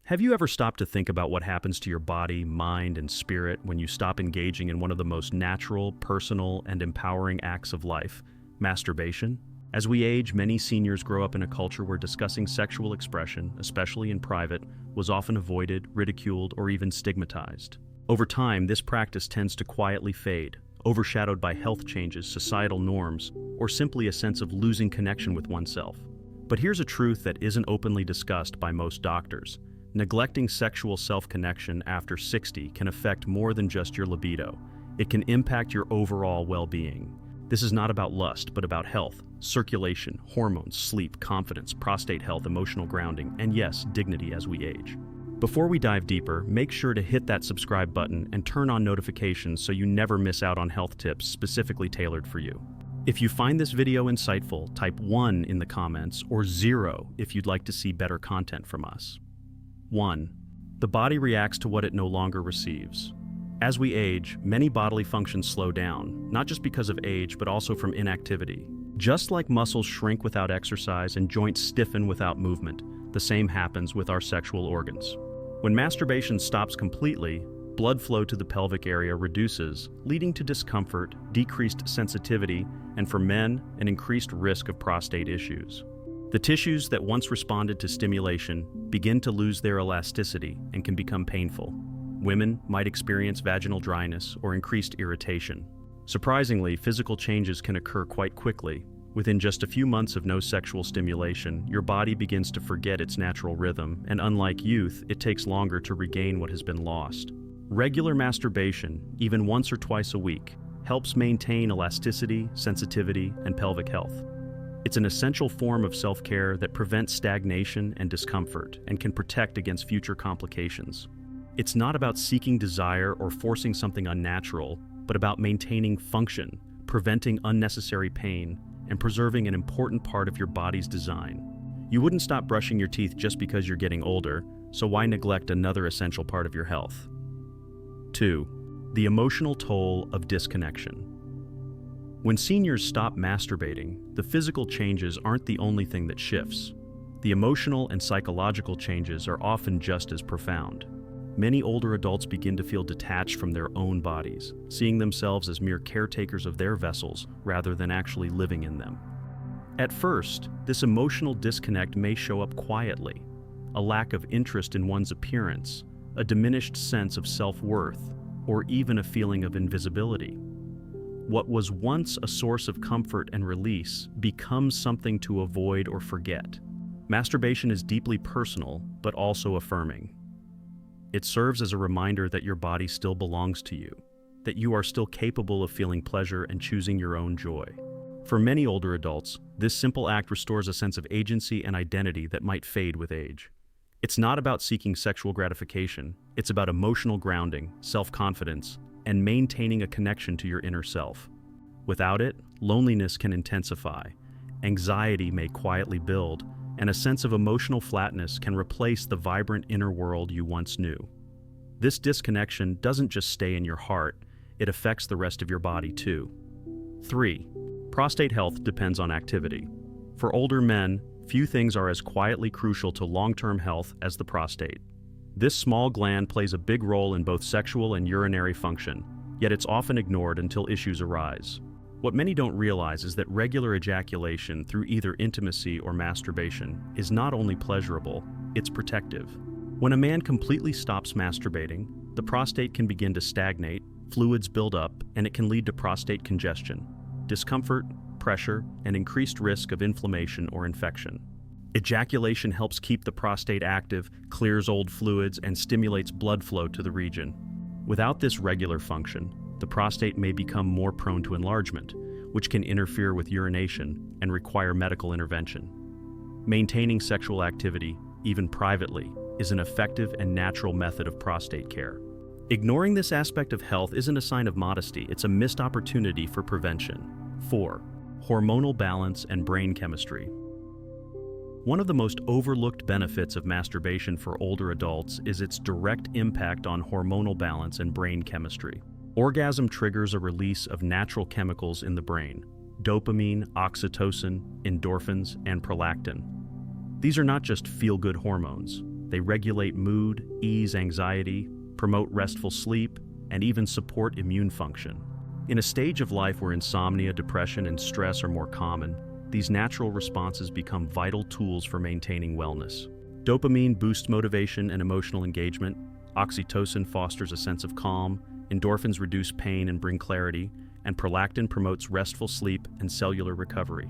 Have you ever stopped to think about what happens to your body, mind, and spirit when you stop engaging in one of the most natural, personal, and empowering acts of life, masturbation? As we age, many seniors grow up in a culture where discussing sexual expression, especially in private, was often avoided, ridiculed, or even stigmatized. Over time, this practice tends to quietly fade, overshadowed by health changes, societal norms, or simply a sense of losing connection with oneself. But here's a truth that isn't openly discussed by most doctors. Neglecting sexual self-connection after 60 can affect more than just your libido. It can impact your overall well-being. This is not about lust, but about health, circulation, hormones, sleep, confidence, prostate health, emotional grounding, and yes, dignity as we age. Before we dive deeper, make sure to hit that subscribe button and turn on notifications so you never miss out on health tips specifically tailored for you. If you find this video insightful, type 1 in the comments or 0 if you'd like to see better content from us. 1. The body reacts to what it no longer receives. As we age, many bodily functions slow down, not just because of age, but also from inactivity. Just like muscles shrink without exercise and joints stiffen without movement, the same happens with our sexual organs. When masturbation stops completely, blood flow to the pelvic area reduces, leading to discomfort, decreased sensitivity, and for men, an increased risk of prostate issues. The tissues that once responded to stimulation begin to lose their elasticity and can become painful. Women might experience vaginal dryness or increased irritation. Surprisingly, physical changes can occur quite quickly. Within just a few months of no sexual stimulation, your body begins to forget its natural rhythm, and unlike youth, it takes longer to regain what has been lost. Regular masturbation, even once or twice a week, helps maintain elasticity, sensitivity, and pelvic health. It's an essential form of self-care that prevents stagnation and discomfort and can protect against future complications. It's not about seeking desire or forcing something unnatural, but about maintaining function, preventing unnecessary pain, and preserving an important part of your body's design. You wouldn't stop brushing your teeth just because you're getting older, so why neglect another essential part of your health? 2. The emotional toll of disconnection. When seniors stop masturbating, the physical changes aren't the only thing that shifts. The emotional and psychological changes are often just as profound. Many older adults begin to feel detached from their own bodies, seeing themselves as mere caretakers of their vessels rather than actually living in them. At first, this emotional disconnect may show up quietly: a lack of interest in one's appearance, a diminished sense of self-worth, or even a feeling of invisibility. What was once a source of comfort and release becomes something to avoid or forget. Masturbation is deeply personal, but also affirming. It serves as a reminder that your body still belongs to you, that you are still capable of feeling pleasure and choosing your own joy. For many older adults, this simple act restores a sense of agency and identity that might fade with age. It's not about seeking sexual gratification, it's about emotional grounding, self-confidence, and maintaining a connection to your inner self. Without it, loneliness can intensify, anxiety may quietly build, and a sense of emotional flatness can replace the vibrant inner world you once knew. This disconnection doesn't just stay in your heart, it affects the rest of your body too. 3. Prostate health depends on activity. For older men, few things are as quietly crucial to long-term health as the prostate. This small gland plays a big role in both sexual and urinary function, yet it's often ignored until issues arise. What many don't realize is that regular ejaculation through either intimacy or masturbation is not only pleasurable, it's protective. When a man completely stops masturbating, the prostate can begin to stagnate, fluids build up, and it can lead to prostate congestion, discomfort, pressure, and increased risk of inflammation or infection. Ejaculation helps keep the prostate active, clears old fluids, and stimulates blood flow to the region. Without this regular function, the prostate may become more prone to enlargement, which can interfere with urination and require medical intervention. Maintaining sexual activity, even privately, is an effective and natural method of prostate care. Ignoring this aspect of health isn't a sign of modesty, it's a missed opportunity for prevention. 4. Hormonal balance and brain chemistry. One of the most overlooked benefits of masturbation for older adults is its direct impact on hormonal balance and brain chemistry. Orgasm triggers a release of natural chemicals in the brain: dopamine, oxytocin, endorphins, and prolactin. These are not just feel-good hormones. They regulate mood, ease anxiety, promote restful sleep, and even support immune function. In a stage of life where insomnia, depression, and stress are more common, these natural responses become vital tools for maintaining wellness. Dopamine boosts motivation and emotional engagement. Oxytocin fosters a sense of calm. Endorphins reduce pain and bring clarity. And prolactin promotes restful sleep and cellular recovery.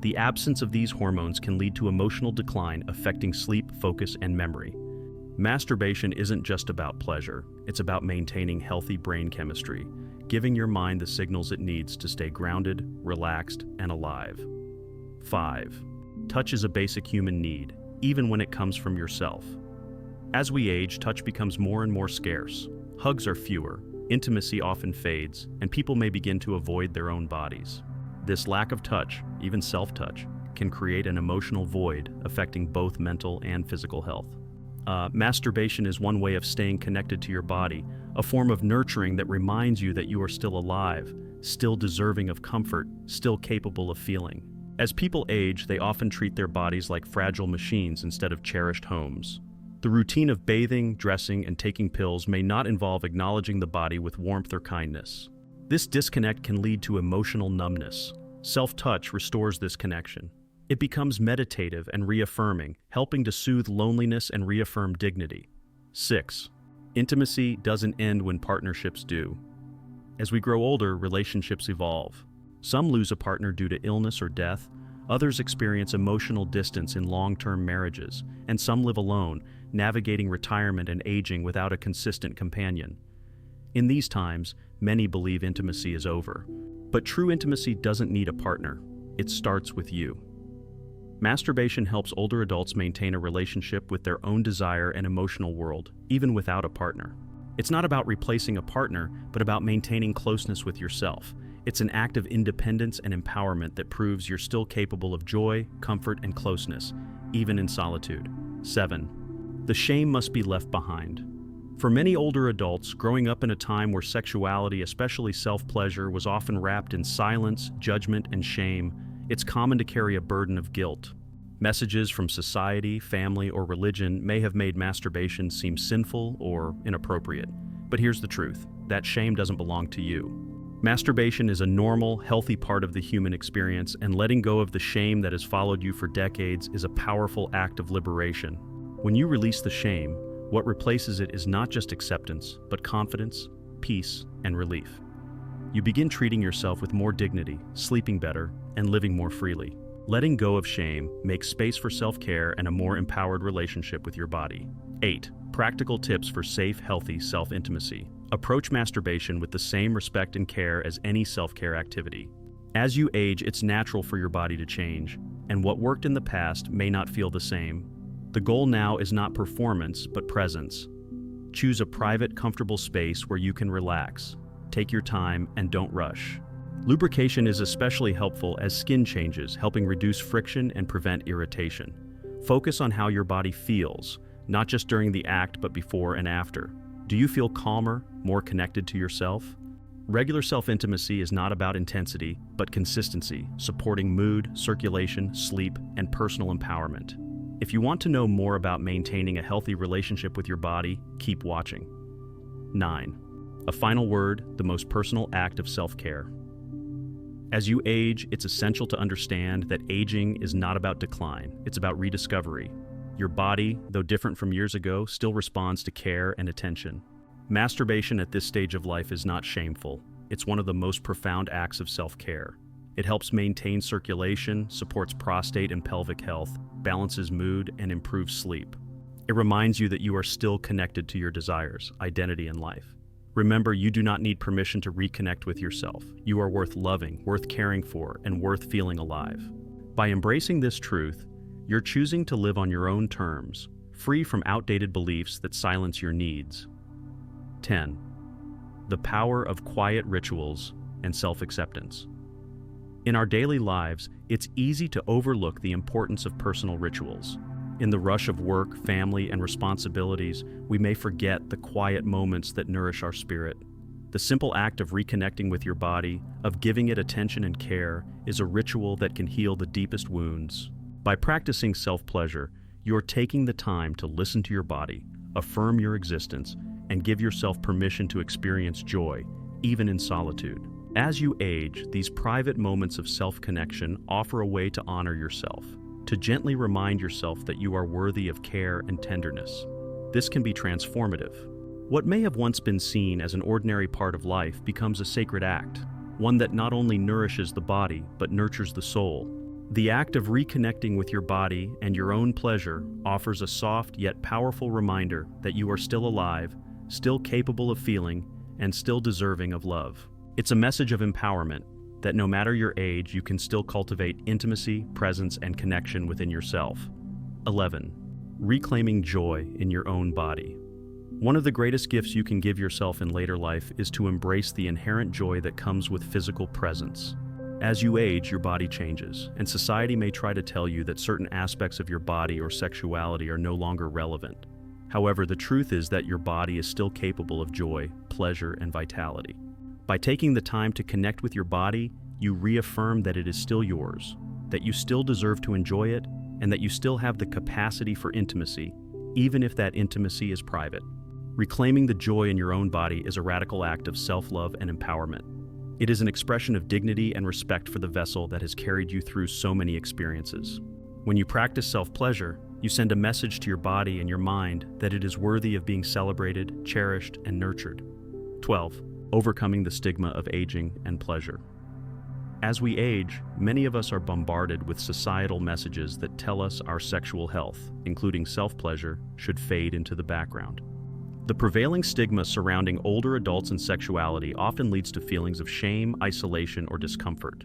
The absence of these hormones can lead to emotional decline, affecting sleep, focus, and memory. Masturbation isn't just about pleasure. It's about maintaining healthy brain chemistry, giving your mind the signals it needs to stay grounded, relaxed, and alive. 5. Touch is a basic human need, even when it comes from yourself. As we age, touch becomes more and more scarce. Hugs are fewer, intimacy often fades, and people may begin to avoid their own bodies. This lack of touch, even self-touch, can create an emotional void affecting both mental and physical health. Masturbation is one way of staying connected to your body, a form of nurturing that reminds you that you are still alive, still deserving of comfort, still capable of feeling. As people age, they often treat their bodies like fragile machines instead of cherished homes. The routine of bathing, dressing, and taking pills may not involve acknowledging the body with warmth or kindness. This disconnect can lead to emotional numbness. Self-touch restores this connection. It becomes meditative and reaffirming, helping to soothe loneliness and reaffirm dignity. 6. Intimacy doesn't end when partnerships do. As we grow older, relationships evolve. Some lose a partner due to illness or death, others experience emotional distance in long-term marriages, and some live alone, navigating retirement and aging without a consistent companion. In these times, many believe intimacy is over. But true intimacy doesn't need a partner. It starts with you. Masturbation helps older adults maintain a relationship with their own desire and emotional world, even without a partner. It's not about replacing a partner, but about maintaining closeness with yourself. It's an act of independence and empowerment that proves you're still capable of joy, comfort, and closeness, even in solitude. 7. The shame must be left behind. For many older adults, growing up in a time where sexuality, especially self-pleasure, was often wrapped in silence, judgment, and shame, it's common to carry a burden of guilt. Messages from society, family, or religion may have made masturbation seem sinful or inappropriate. But here's the truth: that shame doesn't belong to you. Masturbation is a normal, healthy part of the human experience, and letting go of the shame that has followed you for decades is a powerful act of liberation. When you release the shame, what replaces it is not just acceptance, but confidence, peace, and relief. You begin treating yourself with more dignity, sleeping better, and living more freely. Letting go of shame makes space for self-care and a more empowered relationship with your body. 8. Practical tips for safe, healthy self-intimacy. Approach masturbation with the same respect and care as any self-care activity. As you age, it's natural for your body to change, and what worked in the past may not feel the same. The goal now is not performance, but presence. Choose a private, comfortable space where you can relax. Take your time and don't rush. Lubrication is especially helpful as skin changes, helping reduce friction and prevent irritation. Focus on how your body feels, not just during the act, but before and after. Do you feel calmer, more connected to yourself? Regular self-intimacy is not about intensity, but consistency, supporting mood, circulation, sleep, and personal empowerment. If you want to know more about maintaining a healthy relationship with your body, keep watching. 9. A final word: the most personal act of self-care. As you age, it's essential to understand that aging is not about decline, it's about rediscovery. Your body, though different from years ago, still responds to care and attention. Masturbation at this stage of life is not shameful. It's one of the most profound acts of self-care. It helps maintain circulation, supports prostate and pelvic health, balances mood, and improves sleep. It reminds you that you are still connected to your desires, identity, and life. Remember, you do not need permission to reconnect with yourself. You are worth loving, worth caring for, and worth feeling alive. By embracing this truth, you're choosing to live on your own terms, free from outdated beliefs that silence your needs. 10. The power of quiet rituals and self-acceptance. In our daily lives, it's easy to overlook the importance of personal rituals. In the rush of work, family, and responsibilities, we may forget the quiet moments that nourish our spirit. The simple act of reconnecting with your body, of giving it attention and care, is a ritual that can heal the deepest wounds. By practicing self-pleasure, You're taking the time to listen to your body, affirm your existence, and give yourself permission to experience joy, even in solitude. As you age, these private moments of self-connection offer a way to honor yourself, to gently remind yourself that you are worthy of care and tenderness. This can be transformative. What may have once been seen as an ordinary part of life becomes a sacred act, one that not only nourishes the body, but nurtures the soul. The act of reconnecting with your body and your own pleasure offers a soft yet powerful reminder that you are still alive, still capable of feeling, and still deserving of love. It's a message of empowerment, that no matter your age, you can still cultivate intimacy, presence, and connection within yourself. 11. Reclaiming joy in your own body. One of the greatest gifts you can give yourself in later life is to embrace the inherent joy that comes with physical presence. As you age, your body changes, and society may try to tell you that certain aspects of your body or sexuality are no longer relevant. However, the truth is that your body is still capable of joy, pleasure, and vitality. By taking the time to connect with your body, you reaffirm that it is still yours, that you still deserve to enjoy it, and that you still have the capacity for intimacy, even if that intimacy is private. Reclaiming the joy in your own body is a radical act of self-love and empowerment. It is an expression of dignity and respect for the vessel that has carried you through so many experiences. When you practice self-pleasure, you send a message to your body and your mind that it is worthy of being celebrated, cherished, and nurtured. 12. Overcoming the stigma of aging and pleasure. As we age, many of us are bombarded with societal messages that tell us our sexual health, including self-pleasure, should fade into the background. The prevailing stigma surrounding older adults and sexuality often leads to feelings of shame, isolation, or discomfort.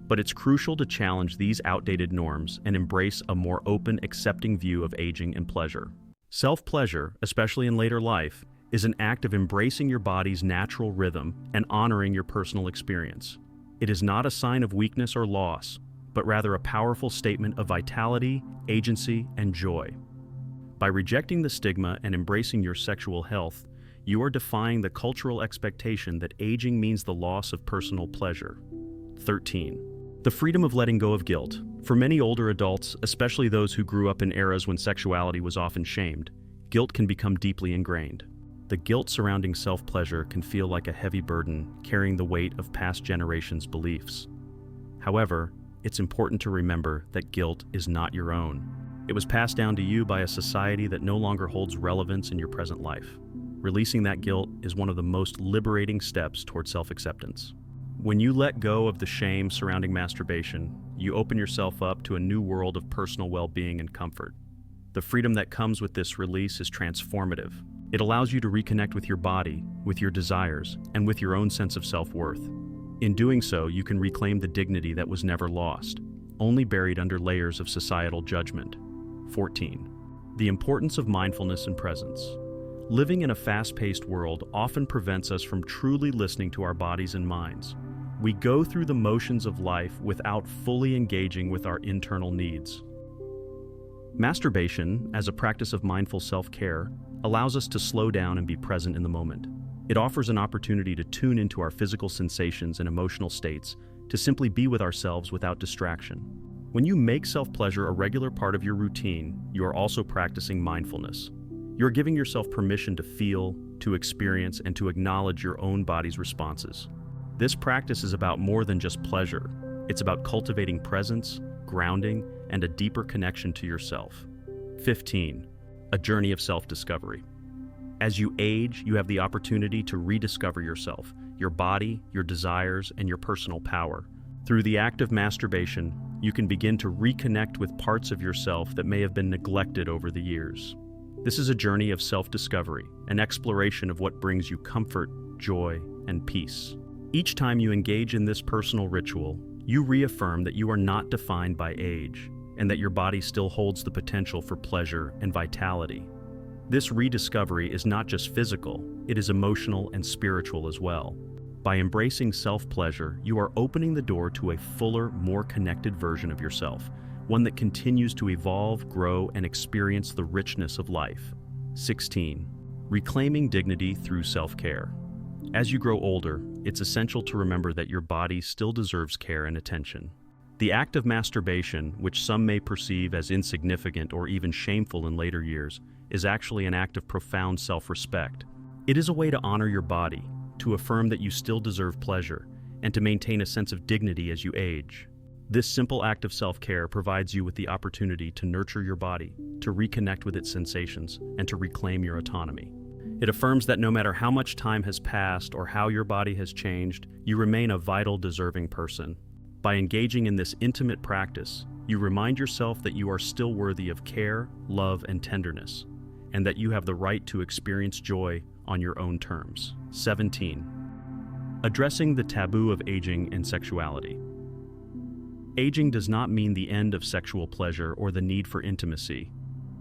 But it's crucial to challenge these outdated norms and embrace a more open, accepting view of aging and pleasure. Self-pleasure, especially in later life, is an act of embracing your body's natural rhythm and honoring your personal experience. It is not a sign of weakness or loss, but rather a powerful statement of vitality, agency, and joy. By rejecting the stigma and embracing your sexual health, you are defying the cultural expectation that aging means the loss of personal pleasure. 13. The freedom of letting go of guilt. For many older adults, especially those who grew up in eras when sexuality was often shamed, guilt can become deeply ingrained. The guilt surrounding self-pleasure can feel like a heavy burden, carrying the weight of past generations' beliefs. However, it's important to remember that guilt is not your own. It was passed down to you by a society that no longer holds relevance in your present life. Releasing that guilt is one of the most liberating steps toward self-acceptance. When you let go of the shame surrounding masturbation, you open yourself up to a new world of personal well-being and comfort. The freedom that comes with this release is transformative. It allows you to reconnect with your body, with your desires, and with your own sense of self-worth. In doing so, you can reclaim the dignity that was never lost, only buried under layers of societal judgment. 14. The importance of mindfulness and presence. Living in a fast-paced world often prevents us from truly listening to our bodies and minds. We go through the motions of life without fully engaging with our internal needs. Masturbation, as a practice of mindful self-care, allows us to slow down and be present in the moment. It offers an opportunity to tune into our physical sensations and emotional states, to simply be with ourselves without distraction. When you make self-pleasure a regular part of your routine, you are also practicing mindfulness. You're giving yourself permission to feel, to experience, and to acknowledge your own body's responses. This practice is about more than just pleasure. It's about cultivating presence, grounding, and a deeper connection to yourself. 15. A journey of self-discovery. As you age, you have the opportunity to rediscover yourself, your body, your desires, and your personal power. Through the act of masturbation, you can begin to reconnect with parts of yourself that may have been neglected over the years. This is a journey of self-discovery, an exploration of what brings you comfort, joy, and peace. Each time you engage in this personal ritual, you reaffirm that you are not defined by age, and that your body still holds the potential for pleasure and vitality. This rediscovery is not just physical, it is emotional and spiritual as well. By embracing self-pleasure, you are opening the door to a fuller, more connected version of yourself, one that continues to evolve, grow, and experience the richness of life. 16. Reclaiming dignity through self-care. As you grow older, it's essential to remember that your body still deserves care and attention. The act of masturbation, which some may perceive as insignificant or even shameful in later years, is actually an act of profound self-respect. It is a way to honor your body, to affirm that you still deserve pleasure, and to maintain a sense of dignity as you age. This simple act of self-care provides you with the opportunity to nurture your body, to reconnect with its sensations, and to reclaim your autonomy. It affirms that no matter how much time has passed or how your body has changed, you remain a vital, deserving person. By engaging in this intimate practice, you remind yourself that you are still worthy of care, love, and tenderness, and that you have the right to experience joy on your own terms. 17. Addressing the taboo of aging and sexuality. Aging does not mean the end of sexual pleasure or the need for intimacy.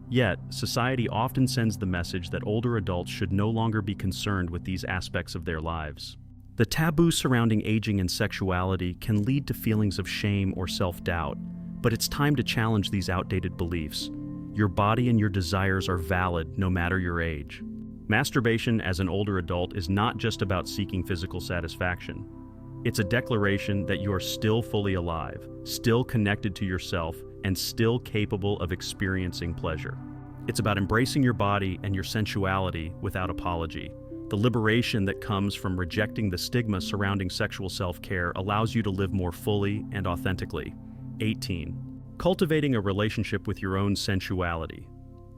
Yet, society often sends the message that older adults should no longer be concerned with these aspects of their lives. The taboo surrounding aging and sexuality can lead to feelings of shame or self-doubt, but it's time to challenge these outdated beliefs. Your body and your desires are valid no matter your age. Masturbation as an older adult is not just about seeking physical satisfaction. It's a declaration that you are still fully alive, still connected to yourself, and still capable of experiencing pleasure. It's about embracing your body and your sensuality without apology. The liberation that comes from rejecting the stigma surrounding sexual self-care allows you to live more fully and authentically. 18. Cultivating a relationship with your own sensuality.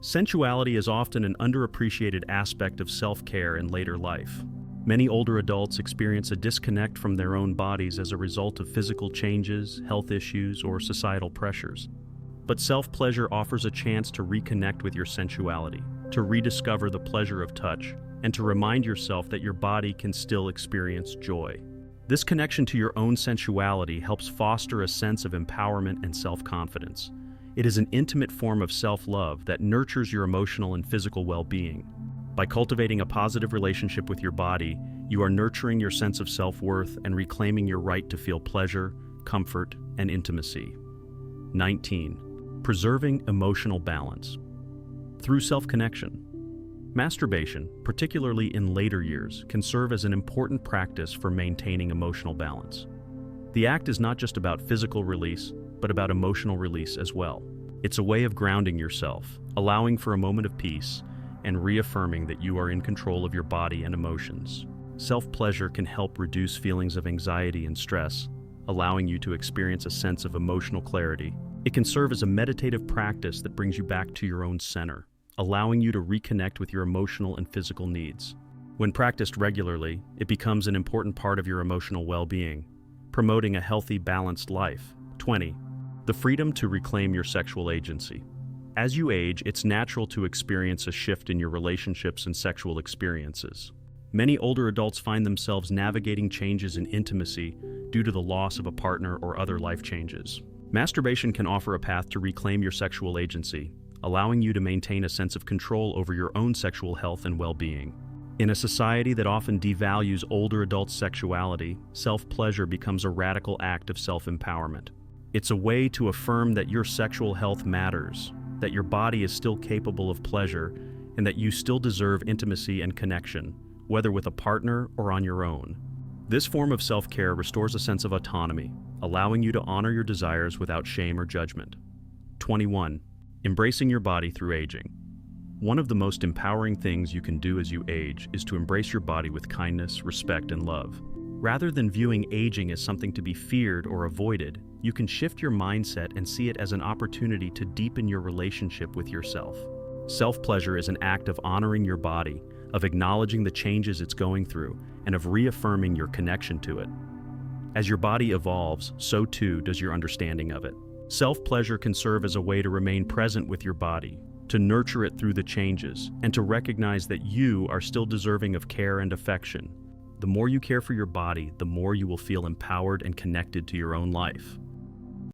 Sensuality is often an underappreciated aspect of self-care in later life. Many older adults experience a disconnect from their own bodies as a result of physical changes, health issues, or societal pressures. But self-pleasure offers a chance to reconnect with your sensuality, to rediscover the pleasure of touch, and to remind yourself that your body can still experience joy. This connection to your own sensuality helps foster a sense of empowerment and self-confidence. It is an intimate form of self-love that nurtures your emotional and physical well-being. By cultivating a positive relationship with your body, you are nurturing your sense of self-worth and reclaiming your right to feel pleasure, comfort, and intimacy. 19. Preserving emotional balance. Through self-connection. Masturbation, particularly in later years, can serve as an important practice for maintaining emotional balance. The act is not just about physical release, but about emotional release as well. It's a way of grounding yourself, allowing for a moment of peace, and reaffirming that you are in control of your body and emotions. Self-pleasure can help reduce feelings of anxiety and stress, allowing you to experience a sense of emotional clarity. It can serve as a meditative practice that brings you back to your own center, allowing you to reconnect with your emotional and physical needs. When practiced regularly, it becomes an important part of your emotional well-being, promoting a healthy, balanced life. 20. The freedom to reclaim your sexual agency. As you age, it's natural to experience a shift in your relationships and sexual experiences. Many older adults find themselves navigating changes in intimacy due to the loss of a partner or other life changes. Masturbation can offer a path to reclaim your sexual agency, allowing you to maintain a sense of control over your own sexual health and well-being. In a society that often devalues older adults' sexuality, self-pleasure becomes a radical act of self-empowerment. It's a way to affirm that your sexual health matters, that your body is still capable of pleasure, and that you still deserve intimacy and connection, whether with a partner or on your own. This form of self-care restores a sense of autonomy, allowing you to honor your desires without shame or judgment. 21. Embracing your body through aging. One of the most empowering things you can do as you age is to embrace your body with kindness, respect, and love. Rather than viewing aging as something to be feared or avoided, you can shift your mindset and see it as an opportunity to deepen your relationship with yourself. Self-pleasure is an act of honoring your body, of acknowledging the changes it's going through, and of reaffirming your connection to it. As your body evolves, so too does your understanding of it. Self-pleasure can serve as a way to remain present with your body, to nurture it through the changes, and to recognize that you are still deserving of care and affection. The more you care for your body, the more you will feel empowered and connected to your own life.